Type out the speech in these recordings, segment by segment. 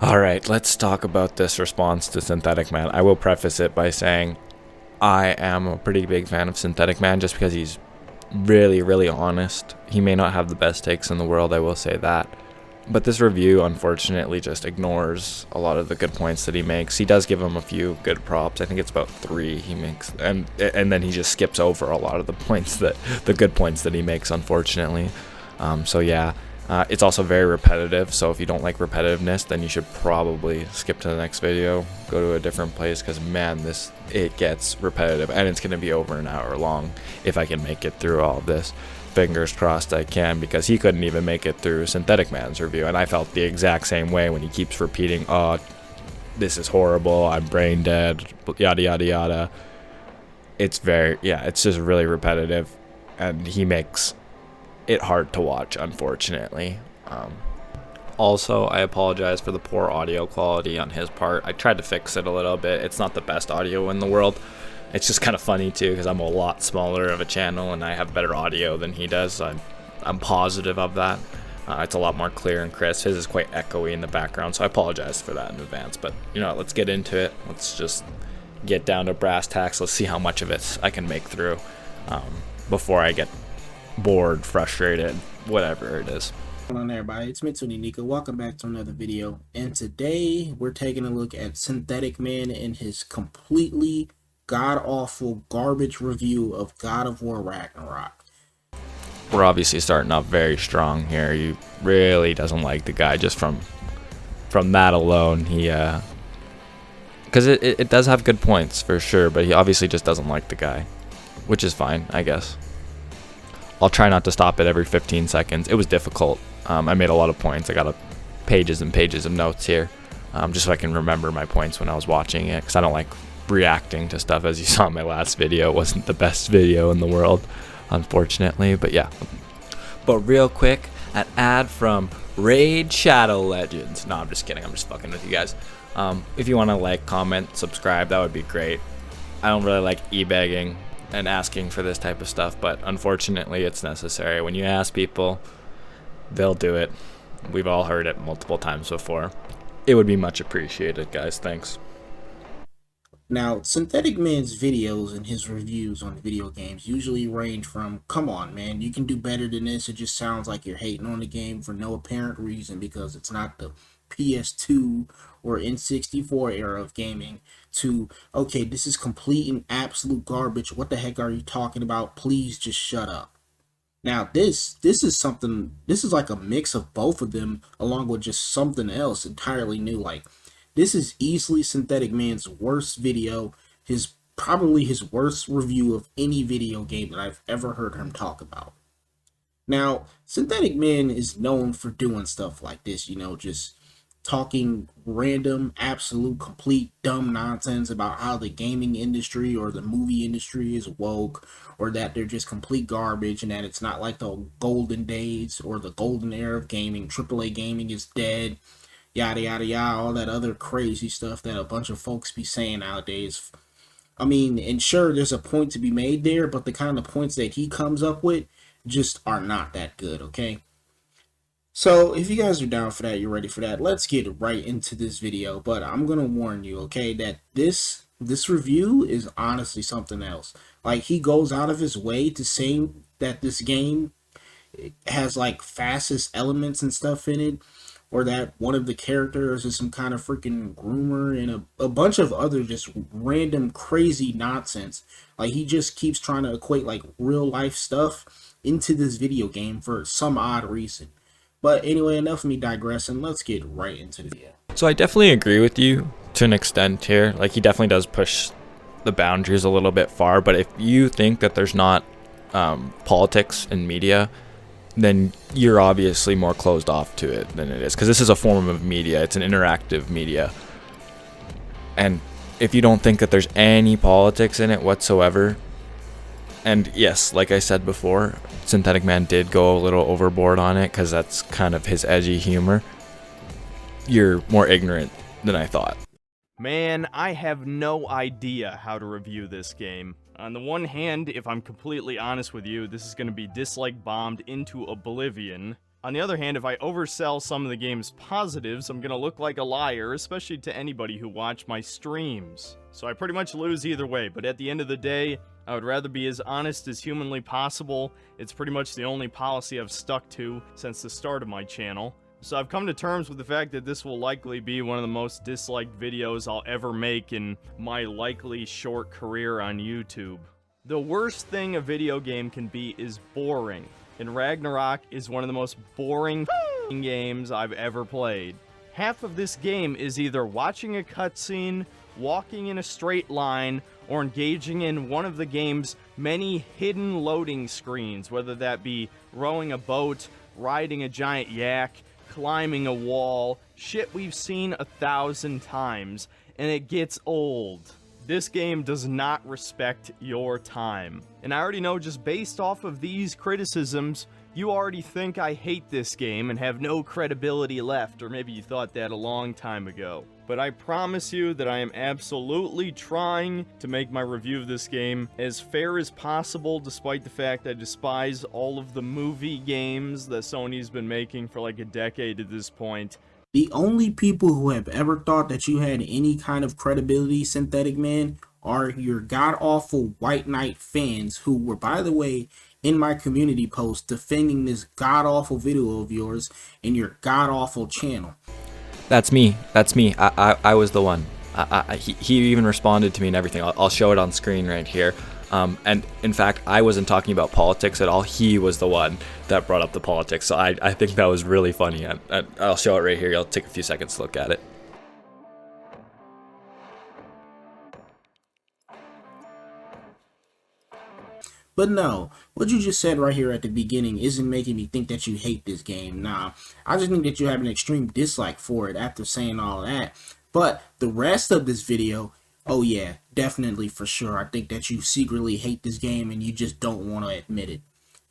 Alright, let's talk about this response to Synthetic Man. I will preface it by saying I am a pretty big fan of Synthetic Man just because he's really, really honest. He may not have the best takes in the world, I will say that. But this review, unfortunately, just ignores a lot of the good points that he makes. He does give him a few good props. I think it's about 3 he makes, and then he just skips over a lot of the good points that he makes, unfortunately. So yeah, it's also very repetitive. So if you don't like repetitiveness, then you should probably skip to the next video, go to a different place, because man, it gets repetitive, and it's gonna be over an hour long if I can make it through all of this. Fingers crossed I can, because he couldn't even make it through Synthetic Man's review, and I felt the exact same way when he keeps repeating, "Oh, this is horrible, I'm brain dead, yada yada yada." It's just really repetitive, and he makes it hard to watch, unfortunately. Also, I apologize for the poor audio quality on his part. I tried to fix it a little bit. It's not the best audio in the world. It's just kind of funny too, because I'm a lot smaller of a channel and I have better audio than he does. I'm positive of that. It's a lot more clear and crisp. His is quite echoey in the background, so I apologize for that in advance. But you know, let's get into it. Let's just get down to brass tacks. Let's see how much of it I can make through before I get bored, frustrated, whatever it is. Hello everybody, it's Mitsu Nico. Welcome back to another video, and today we're taking a look at Synthetic Man and his completely god-awful garbage review of God of War Ragnarok. We're obviously starting off very strong here. He really doesn't like the guy just from that alone. He because it does have good points for sure, but he obviously just doesn't like the guy, which is fine, I guess. I'll try not to stop it every 15 seconds. It was difficult. I made a lot of points. I got pages and pages of notes here, just so I can remember my points when I was watching it, because I don't like reacting to stuff. As you saw in my last video, it wasn't the best video in the world, unfortunately, but yeah. But real quick, an ad from ShaunTheLegend. No, I'm just kidding. I'm just fucking with you guys. If you want to like, comment, subscribe, that would be great. I don't really like e-begging and asking for this type of stuff, but unfortunately it's necessary. When you ask people, they'll do it. We've all heard it multiple times before. It would be much appreciated, guys. Thanks. Now, Synthetic Man's videos and his reviews on video games usually range from, come on man, you can do better than this, it just sounds like you're hating on the game for no apparent reason because it's not the PS2 or N64 era of gaming, to, okay, this is complete and absolute garbage, what the heck are you talking about, please just shut up. Now this is like a mix of both of them, along with just something else entirely new. Like, this is easily Synthetic Man's worst video, probably his worst review of any video game that I've ever heard him talk about. Now, Synthetic Man is known for doing stuff like this, you know, just talking random, absolute, complete dumb nonsense about how the gaming industry or the movie industry is woke, or that they're just complete garbage, and that it's not like the golden days or the golden era of gaming. AAA gaming is dead, yada yada yada, all that other crazy stuff that a bunch of folks be saying nowadays. I mean, and sure, there's a point to be made there, but the kind of points that he comes up with just are not that good, okay? So if you guys are down for that, you're ready for that, let's get right into this video. But I'm gonna warn you, okay, that this review is honestly something else. Like, he goes out of his way to say that this game has like fastest elements and stuff in it, or that one of the characters is some kind of freaking groomer, and a bunch of other just random crazy nonsense. Like, he just keeps trying to equate like real life stuff into this video game for some odd reason. But anyway, enough of me digressing. Let's get right into the video. So I definitely agree with you to an extent here. Like, he definitely does push the boundaries a little bit far, but if you think that there's not politics in media, then you're obviously more closed off to it than it is, because this is a form of media. It's an interactive media, and if you don't think that there's any politics in it whatsoever, and yes, like I said before, Synthetic Man did go a little overboard on it, because that's kind of his edgy humor, you're more ignorant than I thought. Man, I have no idea how to review this game. On the one hand, if I'm completely honest with you, this is going to be dislike bombed into oblivion. On the other hand, if I oversell some of the game's positives, I'm gonna look like a liar, especially to anybody who watched my streams. So I pretty much lose either way, but at the end of the day, I would rather be as honest as humanly possible. It's pretty much the only policy I've stuck to since the start of my channel. So I've come to terms with the fact that this will likely be one of the most disliked videos I'll ever make in my likely short career on YouTube. The worst thing a video game can be is boring, and Ragnarok is one of the most boring games I've ever played. Half of this game is either watching a cutscene, walking in a straight line, or engaging in one of the game's many hidden loading screens, whether that be rowing a boat, riding a giant yak, climbing a wall, shit we've seen 1,000 times, and it gets old. This game does not respect your time. And I already know, just based off of these criticisms, you already think I hate this game and have no credibility left, or maybe you thought that a long time ago. But I promise you that I am absolutely trying to make my review of this game as fair as possible, despite the fact I despise all of the movie games that Sony's been making for like a decade at this point. The only people who have ever thought that you had any kind of credibility, Synthetic Man, are your god-awful White Knight fans who were, by the way, in my community post defending this god-awful video of yours in your god-awful channel. That's me. That's me. I was the one. He even responded to me and everything. I'll show it on screen right here. And in fact, I wasn't talking about politics at all. He was the one that brought up the politics. So I think that was really funny. I'll show it right here. I'll take a few seconds to look at it. But no, what you just said right here at the beginning isn't making me think that you hate this game. Nah, I just think that you have an extreme dislike for it after saying all that. But the rest of this video, oh yeah, definitely for sure. I think that you secretly hate this game and you just don't want to admit it.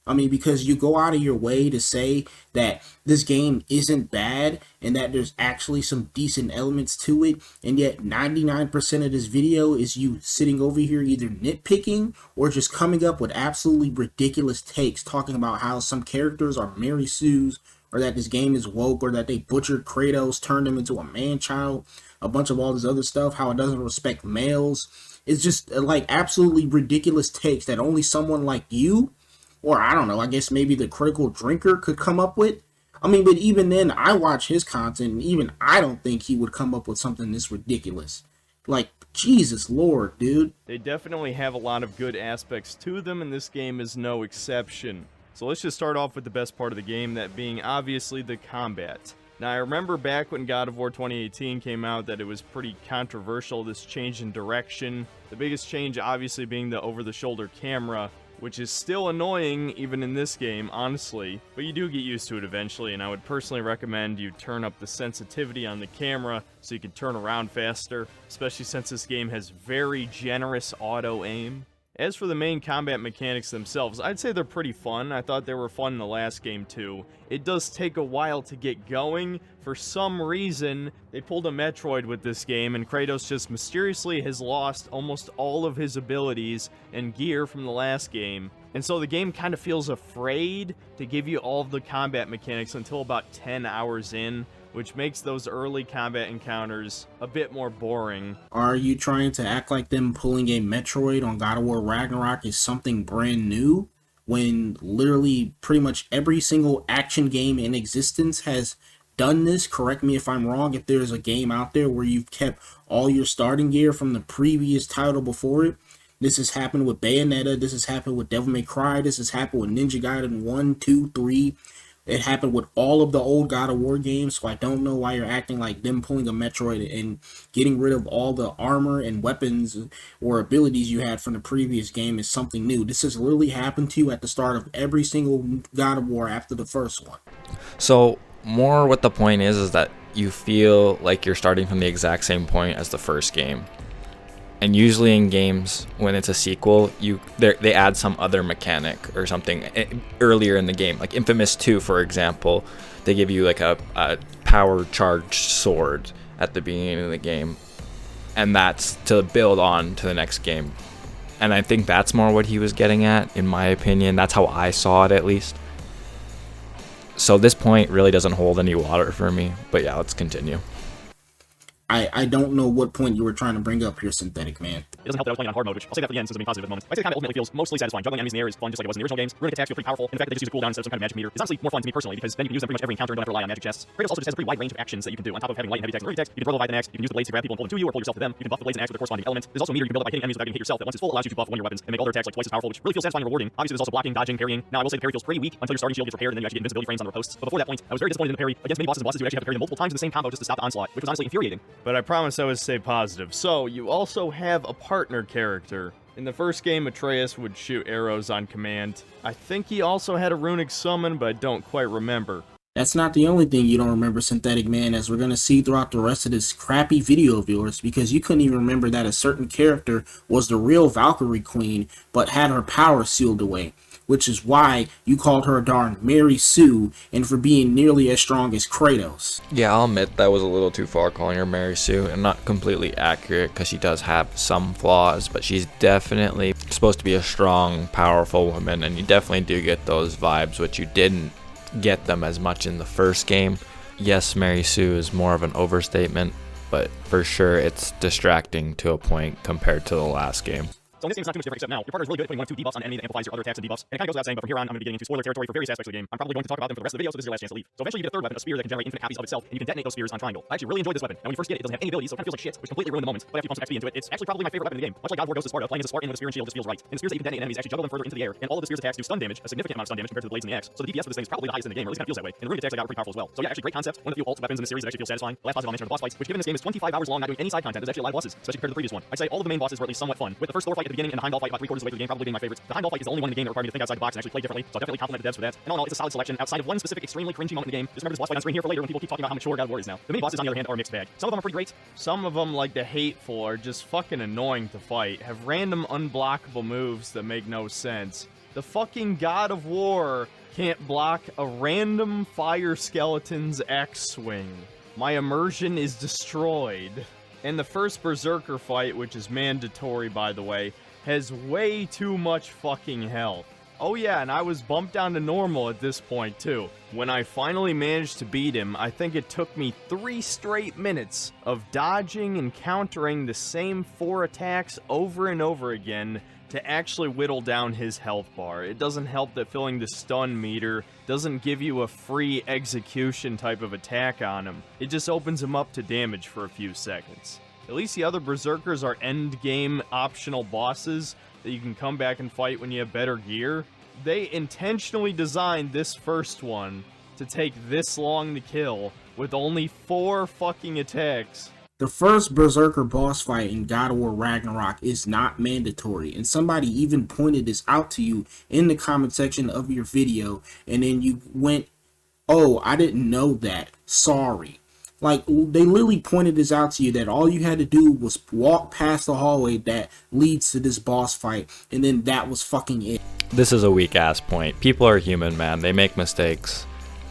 I mean, because you go out of your way to say that this game isn't bad and that there's actually some decent elements to it, and yet 99% of this video is you sitting over here either nitpicking or just coming up with absolutely ridiculous takes talking about how some characters are Mary Sue's, or that this game is woke, or that they butchered Kratos, turned him into a man-child, a bunch of all this other stuff, how it doesn't respect males. It's just like absolutely ridiculous takes that only someone like you, or I don't know, I guess maybe the Critical Drinker could come up with. I mean, but even then, I watch his content, and even I don't think he would come up with something this ridiculous. Like, Jesus Lord, dude. They definitely have a lot of good aspects to them, and this game is no exception. So let's just start off with the best part of the game, that being obviously the combat. Now, I remember back when God of War 2018 came out that it was pretty controversial, this change in direction. The biggest change obviously being the over-the-shoulder camera, which is still annoying even in this game, honestly, but you do get used to it eventually, and I would personally recommend you turn up the sensitivity on the camera so you can turn around faster, especially since this game has very generous auto-aim. As for the main combat mechanics themselves, I'd say they're pretty fun. I thought they were fun in the last game too. It does take a while to get going. For some reason, they pulled a Metroid with this game, and Kratos just mysteriously has lost almost all of his abilities and gear from the last game. And so the game kind of feels afraid to give you all of the combat mechanics until about 10 hours in, which makes those early combat encounters a bit more boring. Are you trying to act like them pulling a Metroid on God of War Ragnarok is something brand new, when literally pretty much every single action game in existence has done this? Correct me if I'm wrong, if there's a game out there where you've kept all your starting gear from the previous title before it. This has happened with Bayonetta, this has happened with Devil May Cry, this has happened with Ninja Gaiden 1, 2, 3. It happened with all of the old God of War games, so I don't know why you're acting like them pulling a Metroid and getting rid of all the armor and weapons or abilities you had from the previous game is something new. This has literally happened to you at the start of every single God of War after the first one. So more what the point is that you feel like you're starting from the exact same point as the first game. And usually in games, when it's a sequel, they add some other mechanic or something earlier in the game. Like Infamous 2, for example, they give you like a power charged sword at the beginning of the game. And that's to build on to the next game. And I think that's more what he was getting at, in my opinion. That's how I saw it, at least. So this point really doesn't hold any water for me. But yeah, let's continue. I don't know what point you were trying to bring up here, Synthetic Man. It doesn't help that I was playing on hard mode, which I'll say that for the end since I'm being positive at the moment. I say the combat ultimately feels mostly satisfying. Juggling enemies in the air is fun, just like it was in the original games. Runic attacks feel pretty powerful, and the fact that they just use a cooldown instead of some kind of magic meter is honestly more fun to me personally, because then you can use them pretty much every encounter and don't have to rely on magic chests. Kratos also just has a pretty wide range of actions that you can do. On top of having light and heavy attacks and runic attacks, you can throw the Leviathan axe, you can use the blades to grab people and pull them to you, or pull yourself to them. You can buff the blades and axe with the corresponding element. There's also a meter you can build up by hitting enemies without getting hit yourself that once it's full allows you to buff one of your weapons and make all their attacks like twice as powerful, which really feels satisfying and rewarding. Obviously, there's also blocking, dodging, parrying. Now, I will say the parry feels pretty weak until your starting shield gets repaired, and then you actually get invincibility frames on the hosts. But before that point, I was very disappointed in the parry. Against many bosses, you actually have to parry them multiple times in the same combo just to stop the onslaught, which was honestly infuriating. But I promise I would stay positive. So, you also have a partner character. In the first game, Atreus would shoot arrows on command. I think he also had a runic summon, but I don't quite remember. That's not the only thing you don't remember, Synthetic Man, as we're going to see throughout the rest of this crappy video of yours, because you couldn't even remember that a certain character was the real Valkyrie Queen, but had her power sealed away, which is why you called her a darn Mary Sue, and for being nearly as strong as Kratos. Yeah, I'll admit that was a little too far calling her Mary Sue, and not completely accurate because she does have some flaws, but she's definitely supposed to be a strong, powerful woman, and you definitely do get those vibes, which you didn't get them as much in the first game. Yes, Mary Sue is more of an overstatement, but for sure it's distracting to a point compared to the last game. So in this game, it's not too much different, except now, your partner is really good at putting 1 or 2 debuffs on an enemy that amplifies your other attacks and debuffs. And it kind of goes without saying, but from here on, I'm going to be getting into spoiler territory for various aspects of the game. I'm probably going to talk about them for the rest of the video, so this is your last chance to leave. So eventually you get a third weapon, a spear that can generate infinite copies of itself, and you can detonate those spears on triangle. I actually really enjoyed this weapon. Now when you first get it, it doesn't have any abilities, so it kind of feels like shit, which completely ruined the moment. But after you pump some XP into it, it's actually probably my favorite weapon in the game. Much like God of War goes to Sparta, playing as a Spartan with a spear and shield just feels right. And the spears that you can detonate enemies actually juggle them further into the air, and all of the spears attacks do stun damage, a significant amount of stun damage compared to the blades and the axe. So the DPS for this thing is probably the highest in the game, or at least kind of feels that way. And the runic attacks I got were pretty powerful as well. So yeah, actually great concept. One of the few ult weapons in the series that actually feels satisfying. The last positive I'll mention are the boss fights, which given this game is 25 hours long, not doing any side content, there's actually a lot of bosses, especially compared to the previous one. I'd say all of the main bosses were at least somewhat fun, with the first Thor fight at the beginning and the Heimdall fight about 3/4 of the way through the game probably being my favorites. The Heimdall fight is the only one in the game that required me to think outside the box and actually play differently, so I'll definitely compliment the devs for that. And all in all, it's a solid selection outside of one specific extremely cringy moment in the game. Just remember this boss fight on screen here for later when people keep talking about how mature God of War is now. The mini bosses on the other hand are a mixed bag. Some of them are pretty great. Some of them, like the Hateful, are just fucking annoying to fight, have random unblockable moves that make no sense. The fucking God of War can't block a random fire skeleton's X-swing. My immersion is destroyed. And the first Berserker fight, which is mandatory by the way, has way too much fucking health. Oh yeah, and I was bumped down to normal at this point too. When I finally managed to beat him, I think it took me 3 straight minutes of dodging and countering the same 4 attacks over and over again to actually whittle down his health bar. It doesn't help that filling the stun meter doesn't give you a free execution type of attack on him. It just opens him up to damage for a few seconds. At least the other Berserkers are end-game optional bosses that you can come back and fight when you have better gear. They intentionally designed this first one to take this long to kill with only 4 fucking attacks. The first Berserker boss fight in God of War Ragnarok is not mandatory, and somebody even pointed this out to you in the comment section of your video, and then you went, oh, I didn't know that, sorry. Like, they literally pointed this out to you, that all you had to do was walk past the hallway that leads to this boss fight, and then that was fucking it. This is a weak ass point. People are human, man. They make mistakes.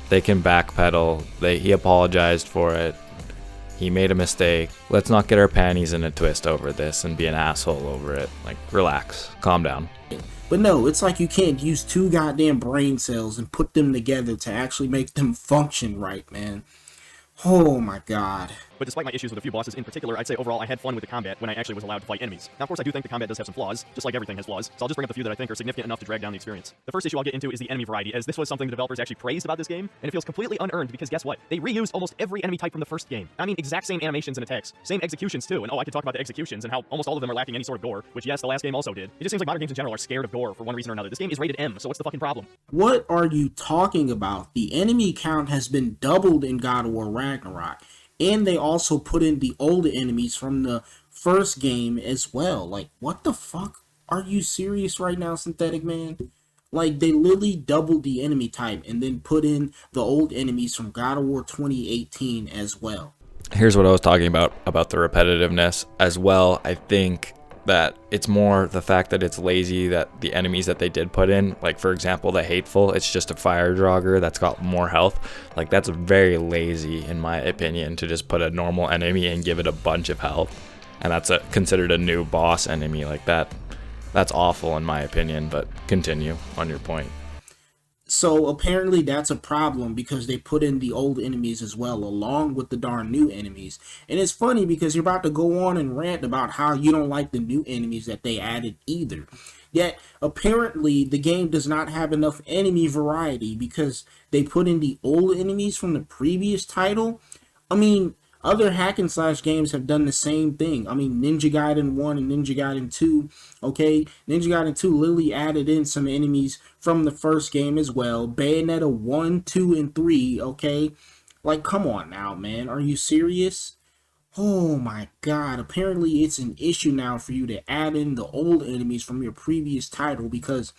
They can backpedal. He apologized for it. He made a mistake. Let's not get our panties in a twist over this and be an asshole over it. Like, relax. Calm down. But no, it's like you can't use 2 goddamn brain cells and put them together to actually make them function right, man. Oh my god. But despite my issues with a few bosses in particular, I'd say overall I had fun with the combat when I actually was allowed to fight enemies. Now, of course, I do think the combat does have some flaws, just like everything has flaws, so I'll just bring up the few that I think are significant enough to drag down the experience. The first issue I'll get into is the enemy variety, as this was something the developers actually praised about this game, and it feels completely unearned because guess what? They reused almost every enemy type from the first game. I mean, exact same animations and attacks, same executions too, and oh, I could talk about the executions and how almost all of them are lacking any sort of gore, which yes, the last game also did. It just seems like modern games in general are scared of gore for one reason or another. This game is rated M, so what's the fucking problem? What are you talking about? The enemy count has been doubled in God of War Ragnarok. And they also put in the older enemies from the first game as well. Like, what the fuck? Are you serious right now, Synthetic Man? Like, they literally doubled the enemy type and then put in the old enemies from God of War 2018 as well. Here's what I was talking about the repetitiveness as well. I think that it's more the fact that it's lazy, that the enemies that they did put in, like for example the Hateful, it's just a fire draugr that's got more health. Like, that's very lazy in my opinion, to just put a normal enemy and give it a bunch of health, and that's considered a new boss enemy. Like, that's awful in my opinion. But continue on your point. So apparently that's a problem because they put in the old enemies as well, along with the darn new enemies. And it's funny because you're about to go on and rant about how you don't like the new enemies that they added either. Yet apparently the game does not have enough enemy variety because they put in the old enemies from the previous title. I mean, other hack and slash games have done the same thing. I mean, Ninja Gaiden 1 and Ninja Gaiden 2, okay? Ninja Gaiden 2 literally added in some enemies from the first game as well. Bayonetta 1, 2, and 3, okay? Like, come on now, man. Are you serious? Oh my god. Apparently it's an issue now for you to add in the old enemies from your previous title because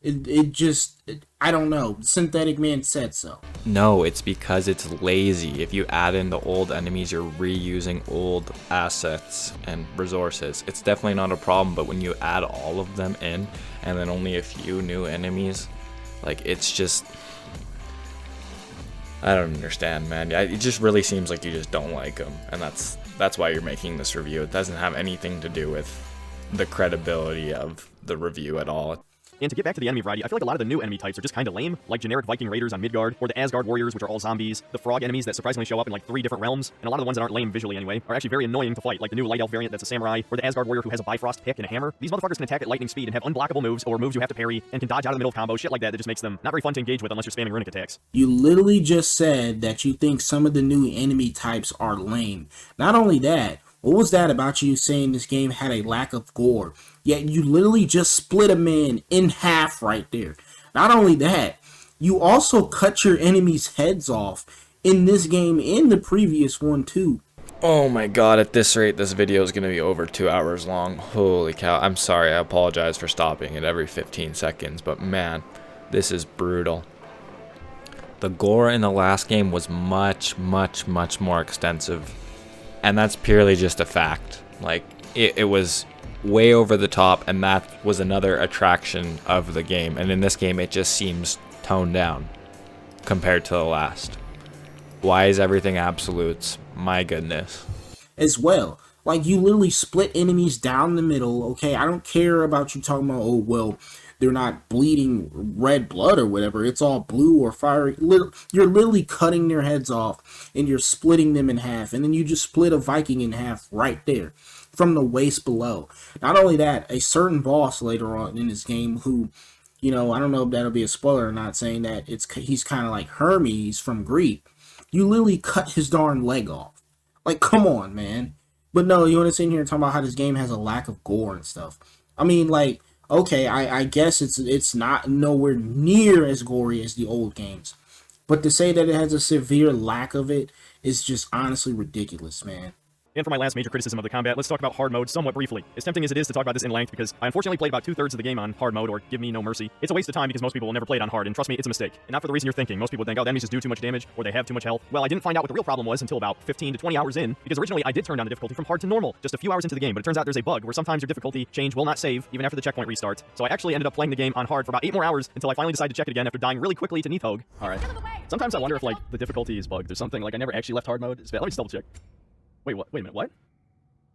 I don't know. Synthetic Man said so. No, it's because it's lazy. If you add in the old enemies, you're reusing old assets and resources. It's definitely not a problem, but when you add all of them in and then only a few new enemies, like, it's just, I don't understand, man. It just really seems like you just don't like them, and that's why you're making this review. It doesn't have anything to do with the credibility of the review at all. And to get back to the enemy variety, I feel like a lot of the new enemy types are just kind of lame, like generic Viking raiders on Midgard, or the Asgard warriors, which are all zombies, the frog enemies that surprisingly show up in like 3 different realms, and a lot of the ones that aren't lame visually anyway, are actually very annoying to fight, like the new light elf variant that's a samurai, or the Asgard warrior who has a Bifrost pick and a hammer. These motherfuckers can attack at lightning speed and have unblockable moves, or moves you have to parry, and can dodge out of the middle of combos, shit like that just makes them not very fun to engage with unless you're spamming runic attacks. You literally just said that you think some of the new enemy types are lame. Not only that, what was that about you saying this game had a lack of gore? Yet you literally just split a man in half right there. Not only that, you also cut your enemies' heads off in this game and the previous one too. Oh my god, at this rate, this video is going to be over 2 hours long. Holy cow. I'm sorry, I apologize for stopping it every 15 seconds, but man, this is brutal. The gore in the last game was much, much, much more extensive. And that's purely just a fact. Like, it was way over the top, and that was another attraction of the game. And in this game, it just seems toned down compared to the last. Why is everything absolutes? My goodness. As well, like, you literally split enemies down the middle, okay? I don't care about you talking about, oh, well, they're not bleeding red blood or whatever. It's all blue or fiery. You're literally cutting their heads off and you're splitting them in half. And then you just split a Viking in half right there from the waist below. Not only that, a certain boss later on in this game who, you know, I don't know if that'll be a spoiler or not, saying that he's kind of like Hermes from Greek. You literally cut his darn leg off. Like, come on, man. But no, you want to sit here and talk about how this game has a lack of gore and stuff. I mean, like, okay, I guess it's not nowhere near as gory as the old games. But to say that it has a severe lack of it is just honestly ridiculous, man. And for my last major criticism of the combat, let's talk about hard mode somewhat briefly. As tempting as it is to talk about this in length, because I unfortunately played about 2/3 of the game on hard mode, or Give Me No Mercy, it's a waste of time because most people will never play it on hard, and trust me, it's a mistake. And not for the reason you're thinking. Most people think, oh, the enemies just do too much damage, or they have too much health. Well, I didn't find out what the real problem was until about 15 to 20 hours in, because originally I did turn down the difficulty from hard to normal just a few hours into the game, but it turns out there's a bug where sometimes your difficulty change will not save, even after the checkpoint restarts. So I actually ended up playing the game on hard for about 8 more hours until I finally decided to check it again after dying really quickly to Nidhogg. Alright. Sometimes I wonder if, like, the difficulty is bugged or something. Like, I never actually left hard mode. Let me just double check. Wait, what? Wait a minute, what? Wait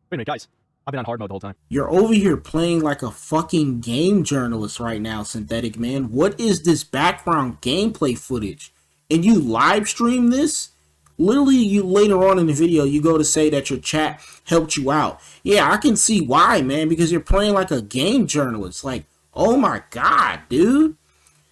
a minute, guys. I've been on hard mode the whole time. You're over here playing like a fucking game journalist right now, Synthetic Man. What is this background gameplay footage? And you live stream this? Literally, you later on in the video, you go to say that your chat helped you out. Yeah, I can see why, man, because you're playing like a game journalist. Like, oh my god, dude.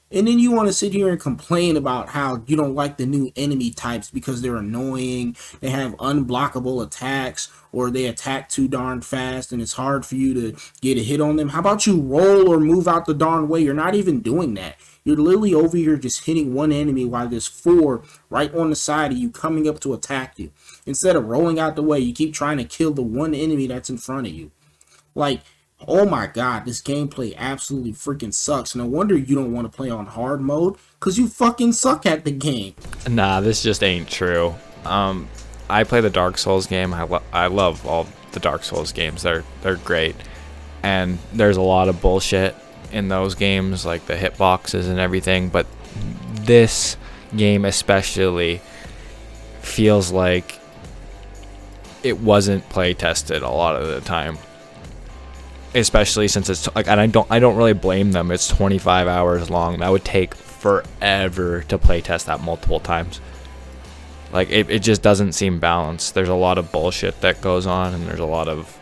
And then you want to sit here and complain about how you don't like the new enemy types because they're annoying, they have unblockable attacks, or they attack too darn fast and it's hard for you to get a hit on them. How about you roll or move out the darn way? You're not even doing that. You're literally over here just hitting one enemy while there's 4 right on the side of you coming up to attack you. Instead of rolling out the way, you keep trying to kill the one enemy that's in front of you. Like, oh my god, this gameplay absolutely freaking sucks. No wonder you don't want to play on hard mode, because you fucking suck at the game. Nah, this just ain't true. I play the Dark Souls game. I love all the Dark Souls games. They're great. And there's a lot of bullshit in those games, like the hitboxes and everything, but this game especially feels like it wasn't play tested a lot of the time. Especially since it's like, and I don't really blame them. It's 25 hours long. That would take forever to playtest that multiple times. Like, it just doesn't seem balanced. There's a lot of bullshit that goes on, and there's a lot of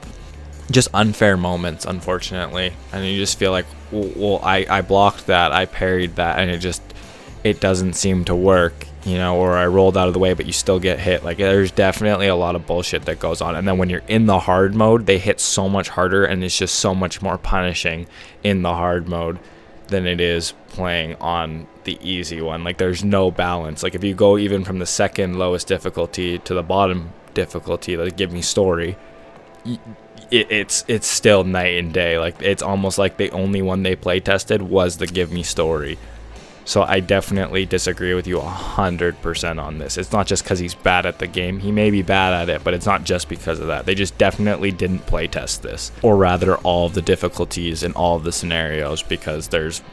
just unfair moments, unfortunately. And you just feel like, well, I blocked that, I parried that, and it doesn't seem to work, you know, or I rolled out of the way, but you still get hit. Like, there's definitely a lot of bullshit that goes on. And then when you're in the hard mode, they hit so much harder, and it's just so much more punishing in the hard mode than it is playing on the easy one. Like, there's no balance. Like, if you go even from the second lowest difficulty to the bottom difficulty, like Give Me Story, it's still night and day. Like, it's almost like the only one they play tested was the Give Me Story. So I definitely disagree with you 100% on this. It's not just because he's bad at the game. He may be bad at it, but it's not just because of that. They just definitely didn't play test this, or rather all of the difficulties in all of the scenarios, because there's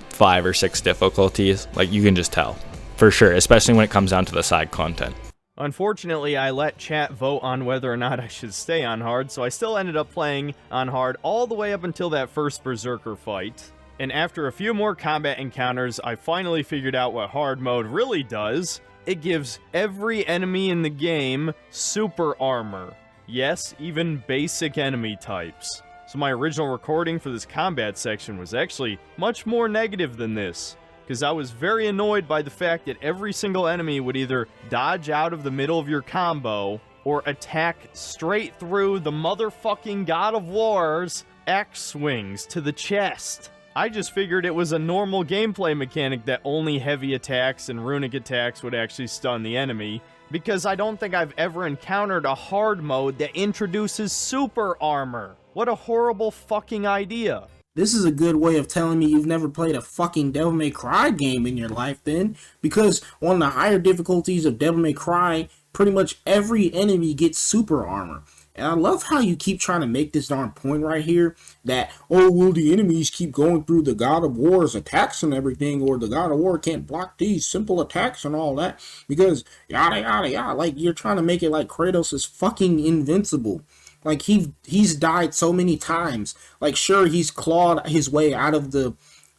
5 or 6 difficulties. Like, you can just tell for sure, especially when it comes down to the side content. Unfortunately, I let chat vote on whether or not I should stay on hard, so I still ended up playing on hard all the way up until that first Berserker fight. And after a few more combat encounters, I finally figured out what hard mode really does. It gives every enemy in the game super armor. Yes, even basic enemy types. So my original recording for this combat section was actually much more negative than this, because I was very annoyed by the fact that every single enemy would either dodge out of the middle of your combo or attack straight through the motherfucking God of War's axe swings to the chest. I just figured it was a normal gameplay mechanic that only heavy attacks and runic attacks would actually stun the enemy, because I don't think I've ever encountered a hard mode that introduces super armor. What a horrible fucking idea. This is a good way of telling me you've never played a fucking Devil May Cry game in your life then, because on the higher difficulties of Devil May Cry, pretty much every enemy gets super armor. And I love how you keep trying to make this darn point right here that, oh, well, the enemies keep going through the God of War's attacks and everything, or the God of War can't block these simple attacks and all that, because yada, yada, yada. Like, you're trying to make it like Kratos is fucking invincible. Like, he's died so many times. Like, sure, he's clawed his way out of the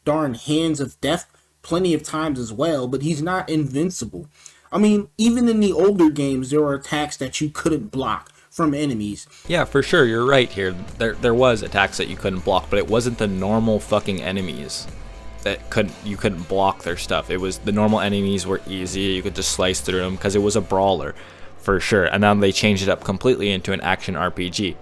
darn hands of death plenty of times as well, but he's not invincible. I mean, even in the older games, there were attacks that you couldn't block from enemies. Yeah, for sure, you're right here. There was attacks that you couldn't block, but it wasn't the normal fucking enemies that you couldn't block their stuff. It was the normal enemies were easy. You could just slice through them because it was a brawler, for sure. And now they changed it up completely into an action RPG,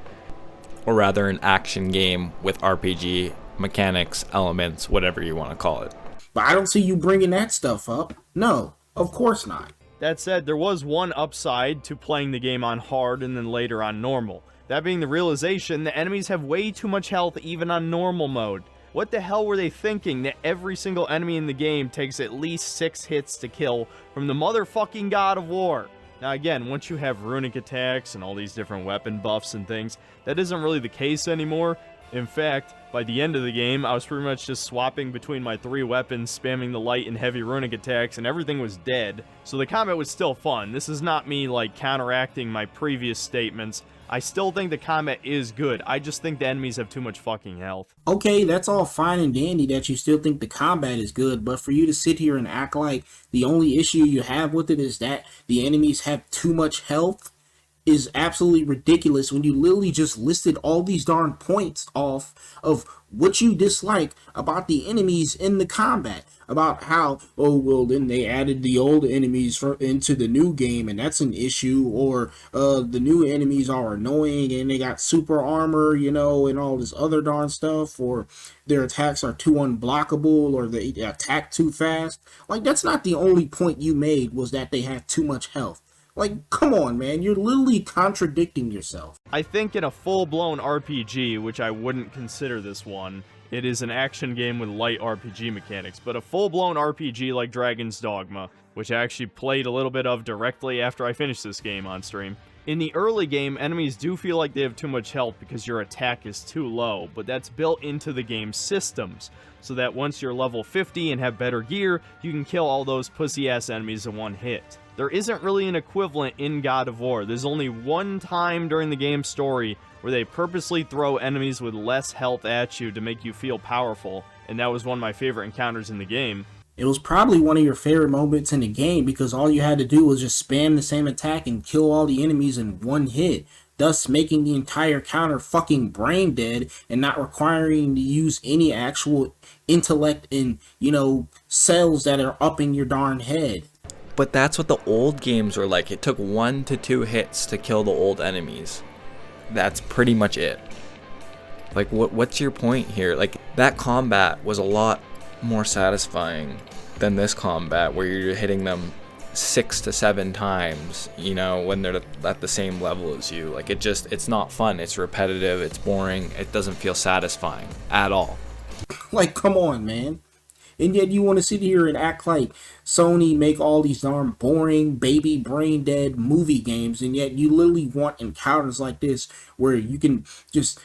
or rather an action game with RPG mechanics, elements, whatever you want to call it. But I don't see you bringing that stuff up. No, of course not. That said, there was one upside to playing the game on hard and then later on normal. That being the realization that enemies have way too much health even on normal mode. What the hell were they thinking that every single enemy in the game takes at least 6 hits to kill from the motherfucking God of War? Now again, once you have runic attacks and all these different weapon buffs and things, that isn't really the case anymore. In fact, by the end of the game, I was pretty much just swapping between my 3 weapons, spamming the light and heavy runic attacks, and everything was dead. So the combat was still fun. This is not me, like, counteracting my previous statements. I still think the combat is good. I just think the enemies have too much fucking health. Okay, that's all fine and dandy that you still think the combat is good, but for you to sit here and act like the only issue you have with it is that the enemies have too much health is absolutely ridiculous when you literally just listed all these darn points off of what you dislike about the enemies in the combat. About how, oh, well, then they added the old enemies into the new game, and that's an issue, or the new enemies are annoying, and they got super armor, you know, and all this other darn stuff, or their attacks are too unblockable, or they attack too fast. Like, that's not the only point you made, was that they have too much health. Like, come on, man, you're literally contradicting yourself. I think in a full-blown RPG, which I wouldn't consider this one, it is an action game with light RPG mechanics, but a full-blown RPG like Dragon's Dogma, which I actually played a little bit of directly after I finished this game on stream. In the early game, enemies do feel like they have too much health because your attack is too low, but that's built into the game's systems, so that once you're level 50 and have better gear, you can kill all those pussy-ass enemies in one hit. There isn't really an equivalent in God of War. There's only one time during the game's story where they purposely throw enemies with less health at you to make you feel powerful, and that was one of my favorite encounters in the game. It was probably one of your favorite moments in the game because all you had to do was just spam the same attack and kill all the enemies in one hit, thus making the entire counter fucking brain dead and not requiring to use any actual intellect and, cells that are up in your darn head. But that's what the old games were like. It took 1 to 2 hits to kill the old enemies. That's pretty much it. Like, what's your point here? Like, that combat was a lot more satisfying than this combat where you're hitting them 6 to 7 times, when they're at the same level as you. Like, it's not fun. It's repetitive. It's boring. It doesn't feel satisfying at all. Like, come on, man. And yet you want to sit here and act like Sony make all these darn boring, baby brain dead movie games, and yet you literally want encounters like this where you can just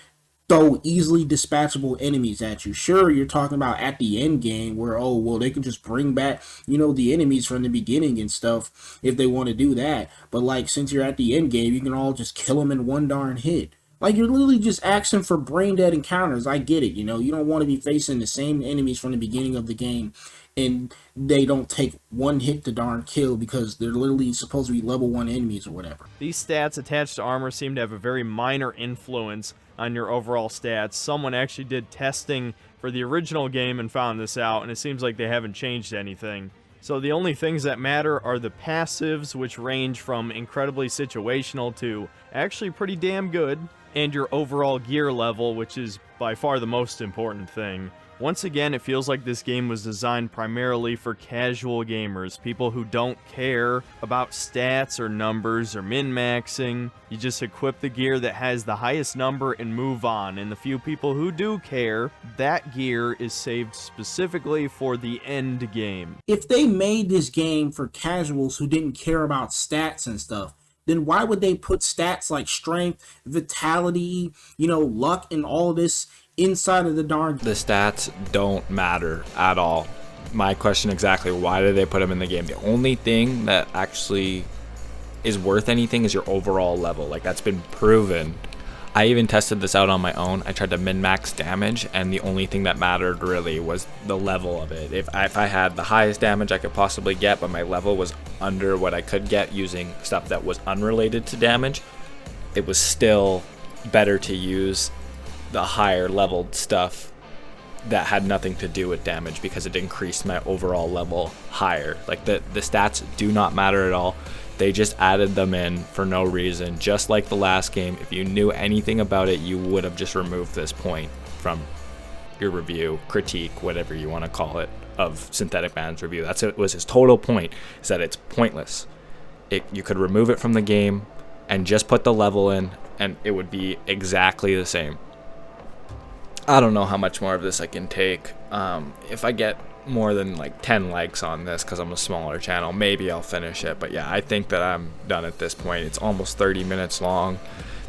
throw easily dispatchable enemies at you. Sure, you're talking about at the end game where, they can just bring back, the enemies from the beginning and stuff if they want to do that. But, like, since you're at the end game, you can all just kill them in one darn hit. Like, you're literally just asking for brain dead encounters. I get it, you don't want to be facing the same enemies from the beginning of the game and they don't take one hit to darn kill because they're literally supposed to be level 1 enemies or whatever. These stats attached to armor seem to have a very minor influence on your overall stats. Someone actually did testing for the original game and found this out, and it seems like they haven't changed anything. So the only things that matter are the passives, which range from incredibly situational to actually pretty damn good, and your overall gear level, which is by far the most important thing. Once again, it feels like this game was designed primarily for casual gamers, people who don't care about stats or numbers or min-maxing. You just equip the gear that has the highest number and move on, and the few people who do care, that gear is saved specifically for the end game. If they made this game for casuals who didn't care about stats and stuff, then why would they put stats like strength, vitality, luck, and all this inside of the darn... The stats don't matter at all. My question exactly, why did they put them in the game? The only thing that actually is worth anything is your overall level. Like, that's been proven. I even tested this out on my own. I tried to min-max damage, and the only thing that mattered really was the level of it. If I had the highest damage I could possibly get, but my level was under what I could get using stuff that was unrelated to damage, it was still better to use the higher leveled stuff that had nothing to do with damage because it increased my overall level higher. Like, the stats do not matter at all. They just added them in for no reason, just like the last game. If you knew anything about it, you would have just removed this point from your review, critique, whatever you want to call it, of Synthetic Man's review. It was his total point, is that it's pointless. You could remove it from the game and just put the level in, and it would be exactly the same. I don't know how much more of this I can take. If I get more than like 10 likes on this because I'm a smaller channel, maybe I'll finish it. But yeah, I think that I'm done at this point. It's almost 30 minutes long.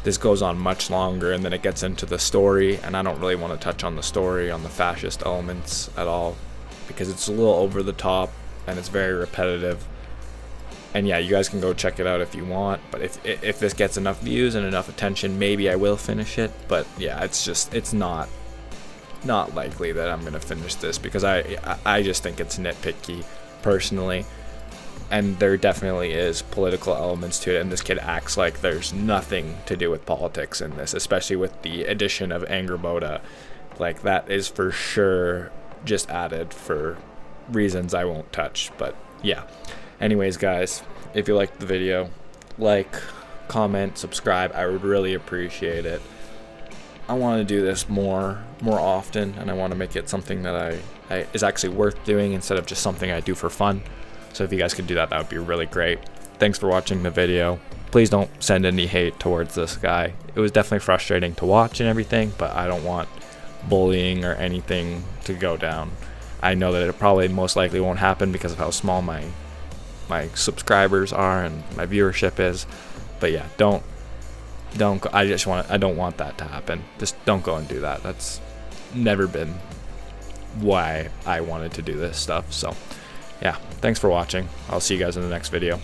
This goes on much longer, and then it gets into the story, and I don't really want to touch on the story, on the fascist elements at all, because it's a little over the top and it's very repetitive. And yeah, you guys can go check it out if you want, but if this gets enough views and enough attention, maybe I will finish it. But yeah, it's not likely that I'm gonna finish this, because I just think it's nitpicky personally, and there definitely is political elements to it, and this kid acts like there's nothing to do with politics in this, especially with the addition of Anger Boda. Like, that is for sure just added for reasons I won't touch. But yeah, anyways guys, if you liked the video, like, comment, subscribe. I would really appreciate it. I want to do this more often, and I want to make it something that I is actually worth doing instead of just something I do for fun. So if you guys could do that, that would be really great. Thanks for watching the video. Please don't send any hate towards this guy. It was definitely frustrating to watch and everything, but I don't want bullying or anything to go down. I know that it probably most likely won't happen because of how small my subscribers are and my viewership is. But yeah, don't I don't want that to happen. Just don't go and do that. That's never been why I wanted to do this stuff. So yeah, thanks for watching. I'll see you guys in the next video.